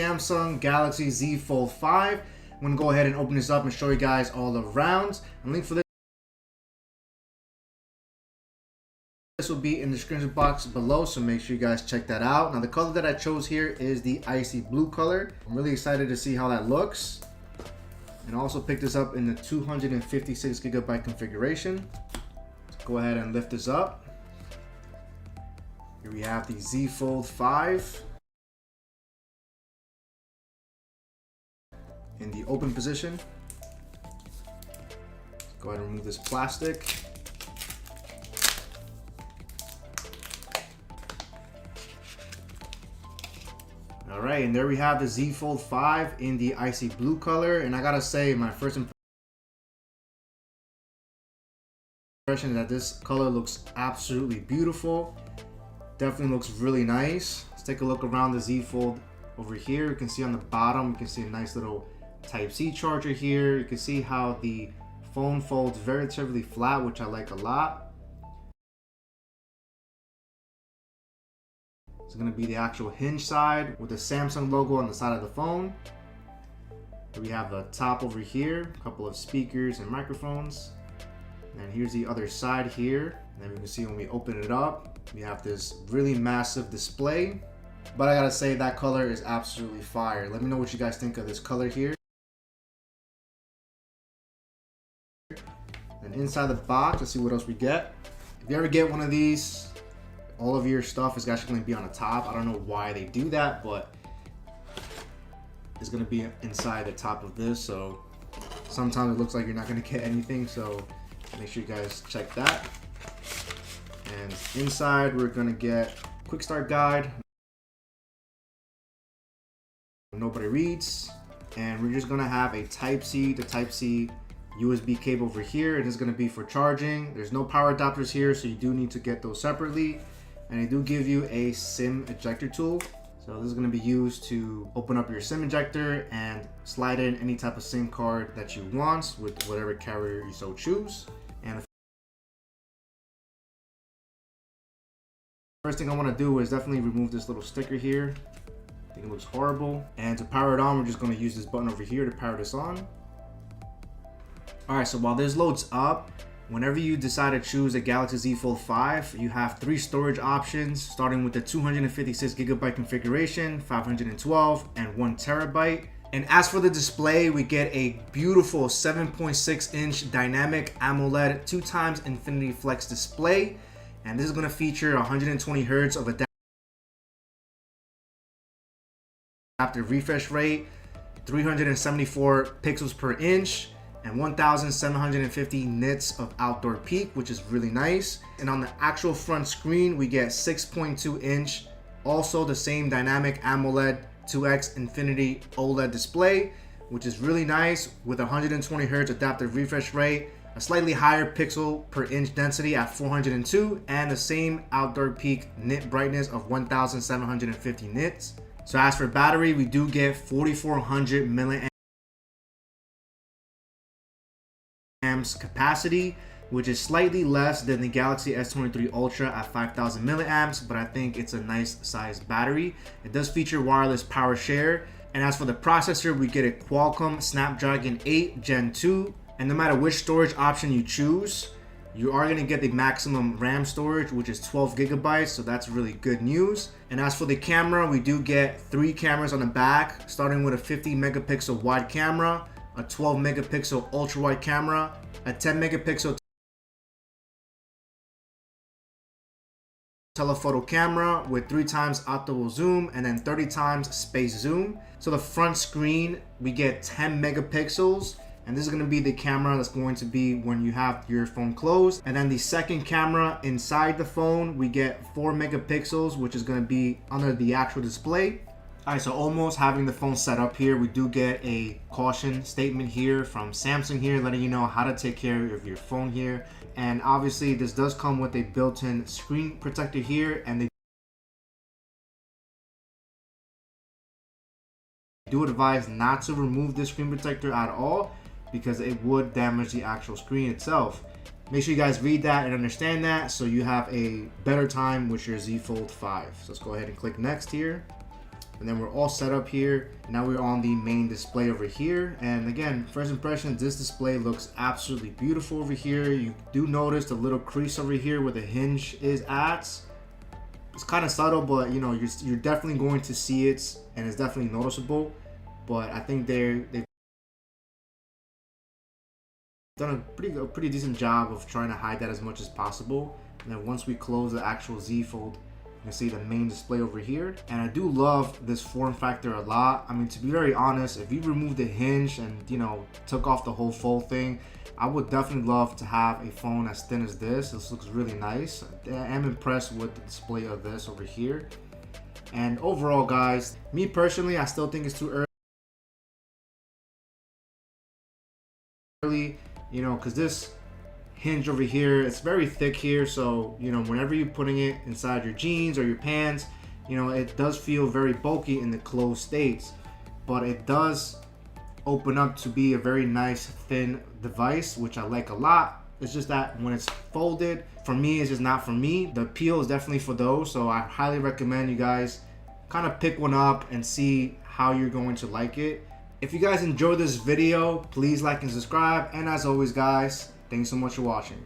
Samsung Galaxy Z Fold5. I'm going to go ahead and open this up and show you guys all the rounds. The link for this will be in the description box below, so make sure you guys check that out. Now the color that I chose here is the icy blue color. I'm really excited to see how that looks. And I also picked this up in the 256 gigabyte configuration. Let's go ahead and lift this up. Here we have the Z Fold5 in the open position. Let's go ahead and remove this plastic. Alright, and there we have the Z Fold5 in the icy blue color. And I gotta say, my first impression is that this color looks absolutely beautiful. Definitely looks really nice. Let's take a look around the Z Fold over here. You can see on the bottom, you can see a nice little Type-C charger here. You can see how the phone folds relatively flat, which I like a lot. It's going to be the actual hinge side with the Samsung logo on the side of the phone. We have the top over here, a couple of speakers and microphones. And here's the other side here. And then you can see when we open it up, we have this really massive display. But I gotta say, that color is absolutely fire. Let me know what you guys think of this color here. And inside the box, let's see what else we get. If you ever get one of these, all of your stuff is actually going to be on the top. I don't know why they do that, but it's going to be inside the top of this. So sometimes it looks like you're not going to get anything. So make sure you guys check that. And inside, we're going to get quick start guide. Nobody reads. And we're just going to have a Type-C to Type-C USB cable over here. It is going to be for charging. There's no power adapters here, so you do need to get those separately. And they do give you a SIM ejector tool. So this is going to be used to open up your SIM ejector and slide in any type of SIM card that you want with whatever carrier you so choose. And the first thing I want to do is definitely remove this little sticker here. I think it looks horrible. And to power it on, we're just going to use this button over here to power this on. Alright, so while this loads up, whenever you decide to choose a Galaxy Z Fold5, you have 3 storage options, starting with the 256 gigabyte configuration, 512, and 1 terabyte. And as for the display, we get a beautiful 7.6 inch dynamic AMOLED 2x Infinity Flex display. And this is going to feature 120 Hz of adaptive refresh rate, 374 pixels per inch, and 1,750 nits of outdoor peak, which is really nice. And on the actual front screen, we get 6.2 inch, also the same dynamic AMOLED 2X Infinity OLED display, which is really nice with 120 Hz adaptive refresh rate, a slightly higher pixel per inch density at 402, and the same outdoor peak nit brightness of 1,750 nits. So as for battery, we do get 4,400 milliamp capacity, which is slightly less than the Galaxy S23 Ultra at 5,000 milliamps, but I think it's a nice sized battery. It does feature wireless power share. And as for the processor, we get a Qualcomm Snapdragon 8 Gen 2, and no matter which storage option you choose, you are going to get the maximum RAM storage, which is 12 gigabytes, so that's really good news. And as for the camera, we do get 3 cameras on the back, starting with a 50 megapixel wide camera, a 12 megapixel ultra wide camera, a 10 megapixel telephoto camera with 3 times optical zoom and then 30 times space zoom. So the front screen, we get 10 megapixels, and this is going to be the camera that's going to be when you have your phone closed. And then the second camera inside the phone, we get 4 megapixels, which is going to be under the actual display. Alright, so almost having the phone set up here, we do get a caution statement here from Samsung here, letting you know how to take care of your phone here. And obviously this does come with a built-in screen protector here, and they do advise not to remove this screen protector at all, because it would damage the actual screen itself. Make sure you guys read that and understand that, so you have a better time with your Z Fold 5. So let's go ahead and click next here. And then we're all set up here. Now we're on the main display over here. And again, first impressions, this display looks absolutely beautiful over here. You do notice the little crease over here where the hinge is at. It's kind of subtle, but you know, you're definitely going to see it, and it's definitely noticeable. But I think they've done a pretty decent job of trying to hide that as much as possible. And then once we close the actual Z Fold, you can see the main display over here. And I do love this form factor a lot. I mean, to be very honest, if you remove the hinge and, you know, took off the whole fold thing, I would definitely love to have a phone as thin as this. This looks really nice. I am impressed with the display of this over here. And overall, guys, me personally, I still think it's too early, you know, because this hinge over here, it's very thick here, so you know, whenever you're putting it inside your jeans or your pants, you know, it does feel very bulky in the closed states, but it does open up to be a very nice thin device, which I like a lot. It's just that when it's folded, for me, it's just not for me. The appeal is definitely for those, so I highly recommend you guys kind of pick one up and see how you're going to like it. If you guys enjoyed this video, please like and subscribe, and as always, guys, thanks so much for watching.